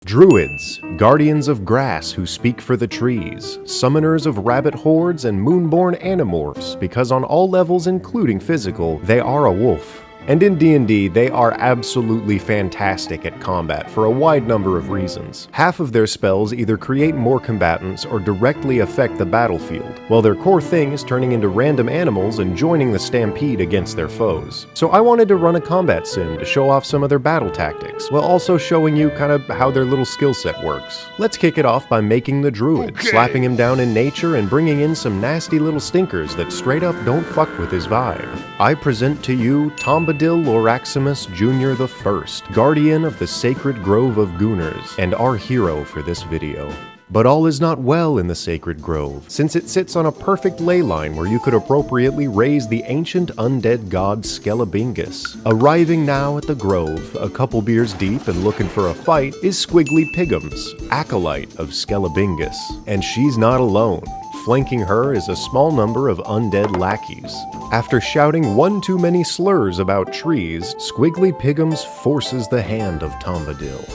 Druids, guardians of grass who speak for the trees, summoners of rabbit hordes and moonborn animorphs, because on all levels including physical, they are a wolf. And in D&D, they are absolutely fantastic at combat for a wide number of reasons. Half of their spells either create more combatants or directly affect the battlefield, while their core thing is turning into random animals and joining the stampede against their foes. So I wanted to run a combat sim to show off some of their battle tactics, while also showing you kind of how their little skill set works. Let's kick it off by making the Druid, slapping him down in nature and bringing in some nasty little stinkers that straight up don't fuck with his vibe. I present to you Tombadil Loraximus Jr. I, guardian of the sacred grove of Gooners, and our hero for this video. But all is not well in the sacred grove, since it sits on a perfect ley line where you could appropriately raise the ancient undead god Skelebingus. Arriving now at the grove, a couple beers deep and looking for a fight, is Squiggly Piggums, acolyte of Skelebingus. And she's not alone. Flanking her is a small number of undead lackeys. After shouting one too many slurs about trees, Squiggly Piggums forces the hand of Tombadil.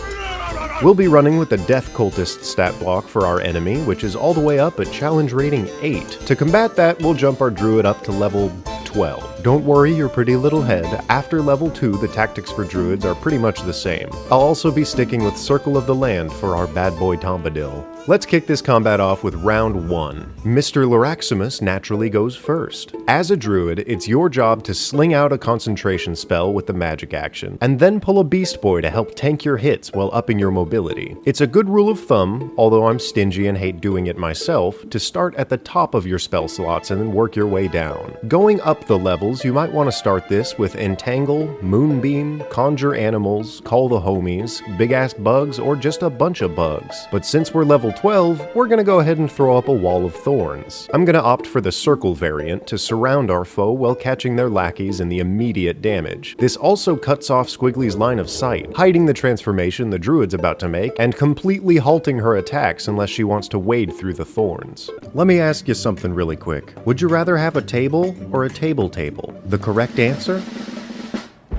We'll be running with the Death Cultist stat block for our enemy, which is all the way up at challenge rating 8. To combat that, we'll jump our Druid up to level 12. Don't worry your pretty little head, after level 2 the tactics for Druids are pretty much the same. I'll also be sticking with Circle of the Land for our bad boy Tombadil. Let's kick this combat off with round 1. Mr. Loraximus naturally goes first. As a Druid, it's your job to sling out a concentration spell with the magic action, and then pull a Beast Boy to help tank your hits while upping your mobility. It's a good rule of thumb, although I'm stingy and hate doing it myself, to start at the top of your spell slots and then work your way down. Going up the levels, you might want to start this with Entangle, Moonbeam, Conjure Animals, Call the Homies, Big Ass Bugs, or just a bunch of bugs. But since we're level 12, we're gonna go ahead and throw up a Wall of Thorns. I'm gonna opt for the Circle variant to surround our foe while catching their lackeys in the immediate damage. This also cuts off Squiggly's line of sight, hiding the transformation the Druid's about to make, and completely halting her attacks unless she wants to wade through the thorns. Let me ask you something really quick. Would you rather have a table or a table? The correct answer?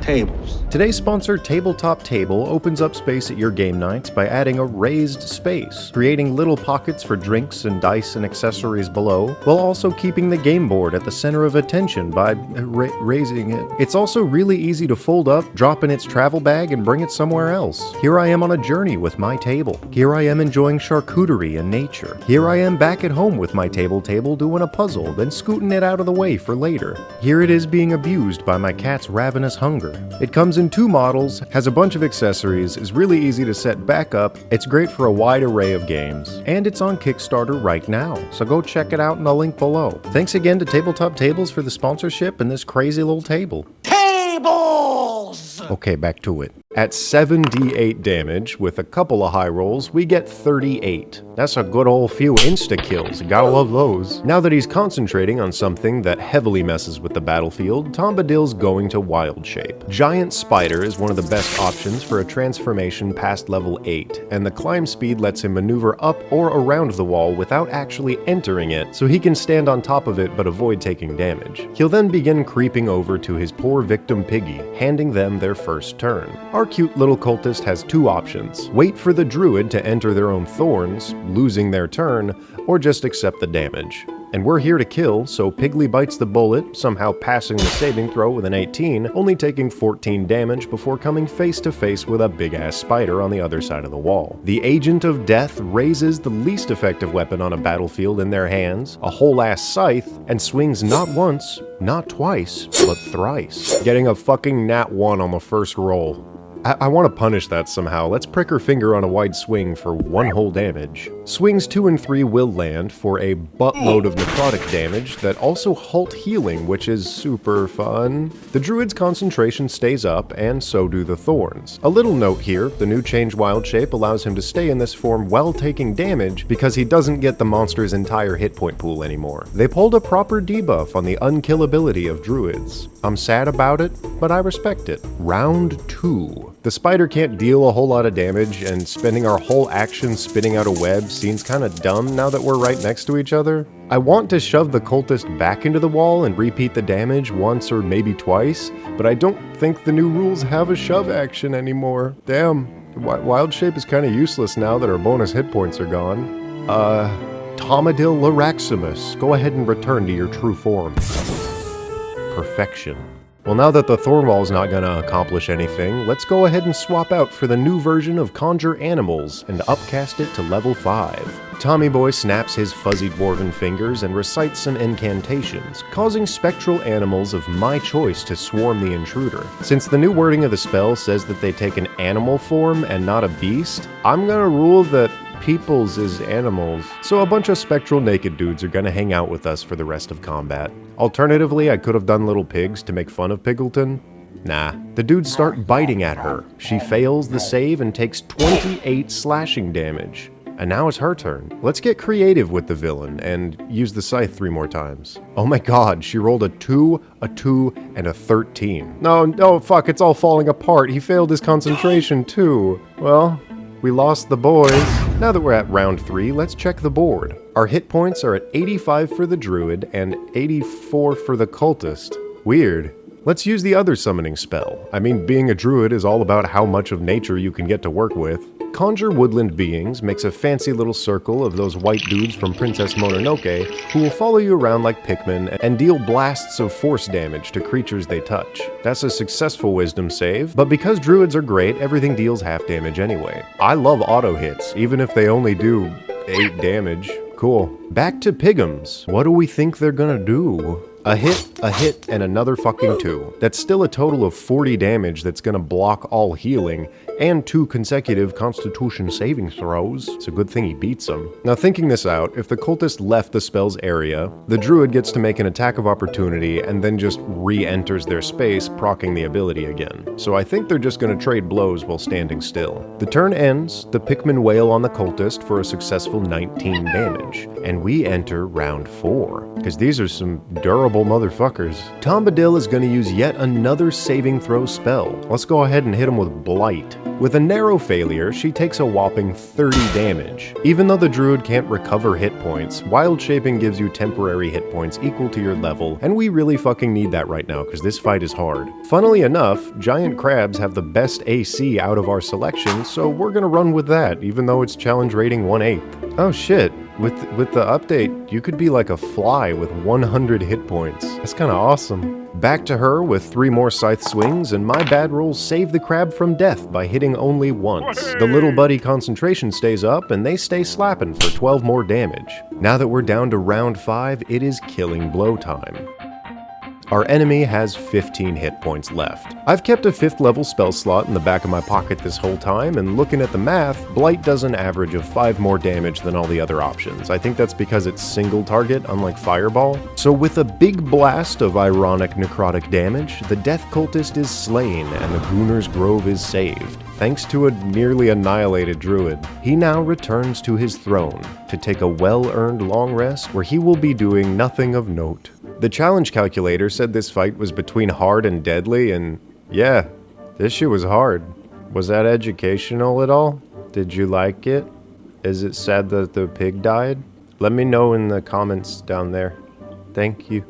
Tables. Today's sponsor, Tabletop Table, opens up space at your game nights by adding a raised space, creating little pockets for drinks and dice and accessories below, while also keeping the game board at the center of attention by raising it. It's also really easy to fold up, drop in its travel bag, and bring it somewhere else. Here I am on a journey with my table. Here I am enjoying charcuterie and nature. Here I am back at home with my table doing a puzzle, then scooting it out of the way for later. Here it is being abused by my cat's ravenous hunger. It comes in 2 models, has a bunch of accessories, is really easy to set back up, it's great for a wide array of games, and it's on Kickstarter right now, so go check it out in the link below. Thanks again to Tabletop Tables for the sponsorship and this crazy little table. Tables! Okay, back to it. At 7d8 damage, with a couple of high rolls, we get 38. That's a good old few insta-kills, gotta love those. Now that he's concentrating on something that heavily messes with the battlefield, Tombadil's going to Wild Shape. Giant Spider is one of the best options for a transformation past level 8, and the climb speed lets him maneuver up or around the wall without actually entering it, so he can stand on top of it but avoid taking damage. He'll then begin creeping over to his poor victim Piggy, handing them their first turn. Our cute little cultist has 2 options. Wait for the Druid to enter their own thorns, losing their turn, or just accept the damage. And we're here to kill, so Piggly bites the bullet, somehow passing the saving throw with an 18, only taking 14 damage before coming face to face with a big-ass spider on the other side of the wall. The Agent of Death raises the least effective weapon on a battlefield in their hands, a whole-ass scythe, and swings not once, not twice, but thrice, getting a fucking nat 1 on the first roll. I want to punish that somehow. Let's prick her finger on a wide swing for 1 whole damage. Swings 2 and 3 will land for a buttload of necrotic damage that also halt healing, which is super fun. The Druid's concentration stays up, and so do the Thorns. A little note here, the new change Wild Shape allows him to stay in this form while taking damage because he doesn't get the monster's entire hit point pool anymore. They pulled a proper debuff on the unkillability of Druids. I'm sad about it, but I respect it. Round 2. The spider can't deal a whole lot of damage, and spending our whole action spitting out a web seems kinda dumb now that we're right next to each other. I want to shove the cultist back into the wall and repeat the damage once or maybe twice, but I don't think the new rules have a shove action anymore. Damn. Wild Shape is kind of useless now that our bonus hit points are gone. Tomadil Laraximus, go ahead and return to your true form. Perfection. Well, now that the Thornwall's not gonna accomplish anything, let's go ahead and swap out for the new version of Conjure Animals and upcast it to level 5. Tommy Boy snaps his fuzzy dwarven fingers and recites some incantations, causing spectral animals of my choice to swarm the intruder. Since the new wording of the spell says that they take an animal form and not a beast, I'm gonna rule that peoples is animals, so a bunch of spectral naked dudes are gonna hang out with us for the rest of combat. Alternatively, I could have done little pigs to make fun of Piggleton. Nah. The dudes start biting at her. She fails the save and takes 28 slashing damage. And now it's her turn. Let's get creative with the villain and use the scythe 3 more times. Oh my god, she rolled a 2, a 2, and a 13. No, fuck, it's all falling apart. He failed his concentration too. Well, we lost the boys. Now that we're at round 3, let's check the board. Our hit points are at 85 for the Druid and 84 for the Cultist. Weird. Let's use the other summoning spell. I mean, being a Druid is all about how much of nature you can get to work with. Conjure Woodland Beings makes a fancy little circle of those white dudes from Princess Mononoke who will follow you around like Pikmin and deal blasts of force damage to creatures they touch. That's a successful wisdom save, but because Druids are great, everything deals half damage anyway. I love auto hits, even if they only do 8 damage. Cool. Back to Pigums. What do we think they're gonna do? A hit, and another fucking 2. That's still a total of 40 damage that's gonna block all healing, and 2 consecutive Constitution saving throws. It's a good thing he beats them. Now thinking this out, if the cultist left the spell's area, the Druid gets to make an attack of opportunity and then just re-enters their space, proccing the ability again. So I think they're just gonna trade blows while standing still. The turn ends, the Pikmin wail on the cultist for a successful 19 damage, and we enter round 4. Because these are some durable motherfuckers. Tombadil is going to use yet another saving throw spell. Let's go ahead and hit him with Blight. With a narrow failure, she takes a whopping 30 damage. Even though the Druid can't recover hit points, Wild Shaping gives you temporary hit points equal to your level, and we really fucking need that right now because this fight is hard. Funnily enough, giant crabs have the best AC out of our selection, so we're gonna run with that, even though it's challenge rating 1/8. Oh shit. With the update, you could be like a fly with 100 hit points. That's kinda awesome. Back to her with 3 more scythe swings, and my bad rolls save the crab from death by hitting only once. The little buddy concentration stays up, and they stay slapping for 12 more damage. Now that we're down to round 5, it is killing blow time. Our enemy has 15 hit points left. I've kept a 5th level spell slot in the back of my pocket this whole time, and looking at the math, Blight does an average of 5 more damage than all the other options. I think that's because it's single target, unlike Fireball. So with a big blast of ironic necrotic damage, the Death Cultist is slain and the Gooner's Grove is saved, thanks to a nearly annihilated Druid. He now returns to his throne to take a well-earned long rest where he will be doing nothing of note. The challenge calculator said this fight was between hard and deadly, and yeah, this shit was hard. Was that educational at all? Did you like it? Is it sad that the pig died? Let me know in the comments down there. Thank you.